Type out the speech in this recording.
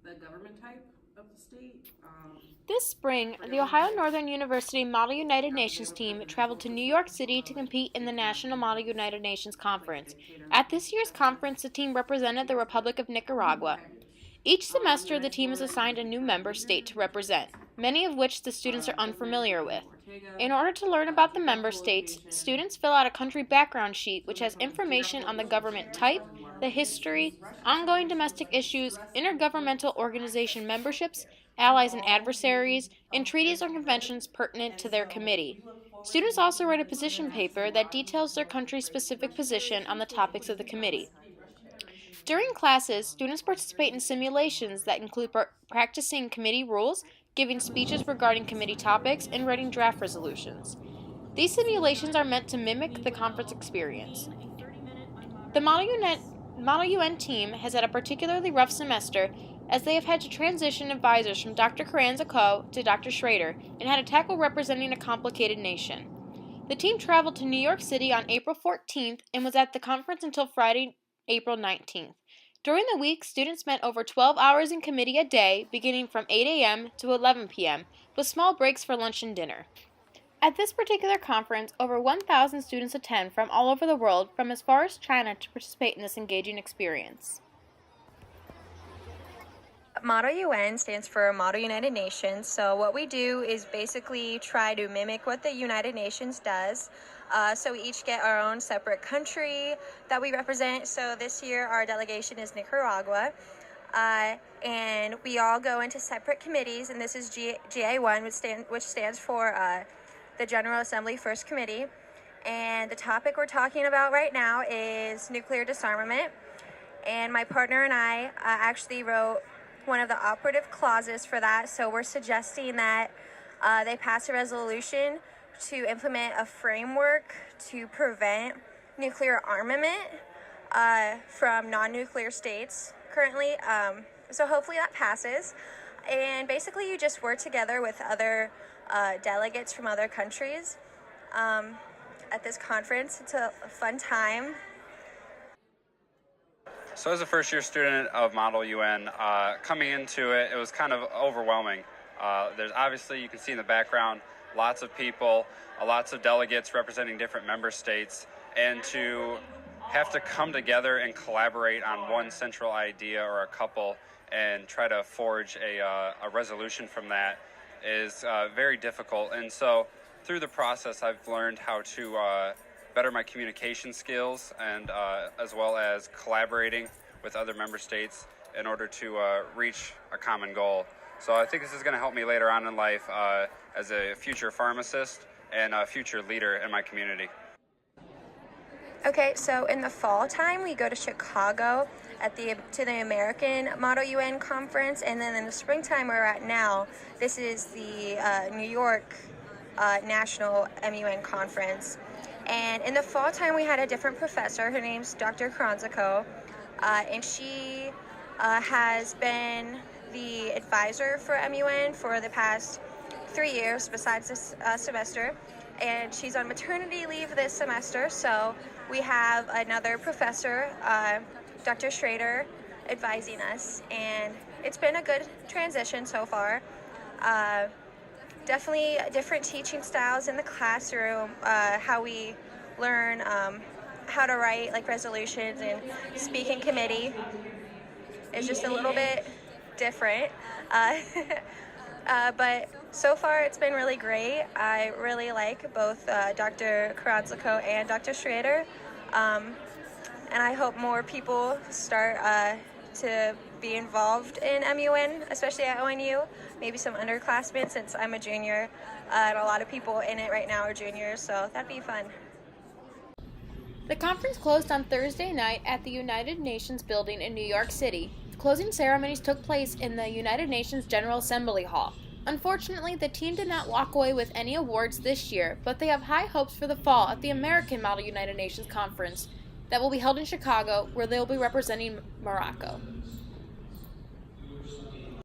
the government type of the state. This spring, the Ohio Northern University Model United Nations team traveled to New York City to compete in the National Model United Nations Conference. At this year's conference, the team represented the Republic of Nicaragua. Each semester, the team is assigned a new member state to represent, many of which the students are unfamiliar with. In order to learn about the member states, students fill out a country background sheet which has information on the government type, the history, ongoing domestic issues, intergovernmental organization memberships, allies and adversaries, and treaties or conventions pertinent to their committee. Students also write a position paper that details their country's specific position on the topics of the committee. During classes, students participate in simulations that include practicing committee rules, giving speeches regarding committee topics, and writing draft resolutions. These simulations are meant to mimic the conference experience. The Model UN team has had a particularly rough semester as they have had to transition advisors from Dr. Carranza-Coe to Dr. Schrader and had to tackle representing a complicated nation. The team traveled to New York City on April 14th and was at the conference until Friday, April 19th. During the week, students spent over 12 hours in committee a day, beginning from 8 a.m. to 11 p.m., with small breaks for lunch and dinner. At this particular conference, over 1,000 students attend from all over the world, from as far as China, to participate in this engaging experience. Model UN stands for Model United Nations. So what we do is basically try to mimic what the United Nations does. So we each get our own separate country that we represent. So this year our delegation is Nicaragua. And we all go into separate committees, and this is GA1, which stands for the General Assembly First Committee. And the topic we're talking about right now is nuclear disarmament. And my partner and I actually wrote one of the operative clauses for that. So we're suggesting that they pass a resolution to implement a framework to prevent nuclear armament from non-nuclear states currently. So hopefully that passes. And basically you just work together with other delegates from other countries at this conference. It's a fun time. So as a first-year student of Model UN, coming into it, it was kind of overwhelming. There's obviously, you can see in the background, lots of people, lots of delegates representing different member states, and to have to come together and collaborate on one central idea or a couple and try to forge a resolution from that is very difficult. And so through the process, I've learned how to better my communication skills and as well as collaborating with other member states in order to reach a common goal. So I think this is going to help me later on in life as a future pharmacist and a future leader in my community. Okay, so in the fall time, we go to Chicago to the American Model UN conference, and then in the springtime we're at now, this is the New York National MUN conference. And in the fall time, we had a different professor. Her name's Dr. Carranza-Coe, and she has been the advisor for MUN for the past 3 years, besides this semester. And she's on maternity leave this semester, so we have another professor, Dr. Schrader, advising us. And it's been a good transition so far. Definitely different teaching styles in the classroom, how we learn how to write like resolutions and speak in committee is just a little bit different. But so far it's been really great. I really like both Dr. Carranza-Coe and Dr. Schrader. And I hope more people start to be involved in MUN, especially at ONU. Maybe some underclassmen, since I'm a junior, and a lot of people in it right now are juniors, so that'd be fun. The conference closed on Thursday night at the United Nations building in New York City. The closing ceremonies took place in the United Nations General Assembly Hall. Unfortunately, the team did not walk away with any awards this year, but they have high hopes for the fall at the American Model United Nations Conference that will be held in Chicago, where they will be representing Morocco.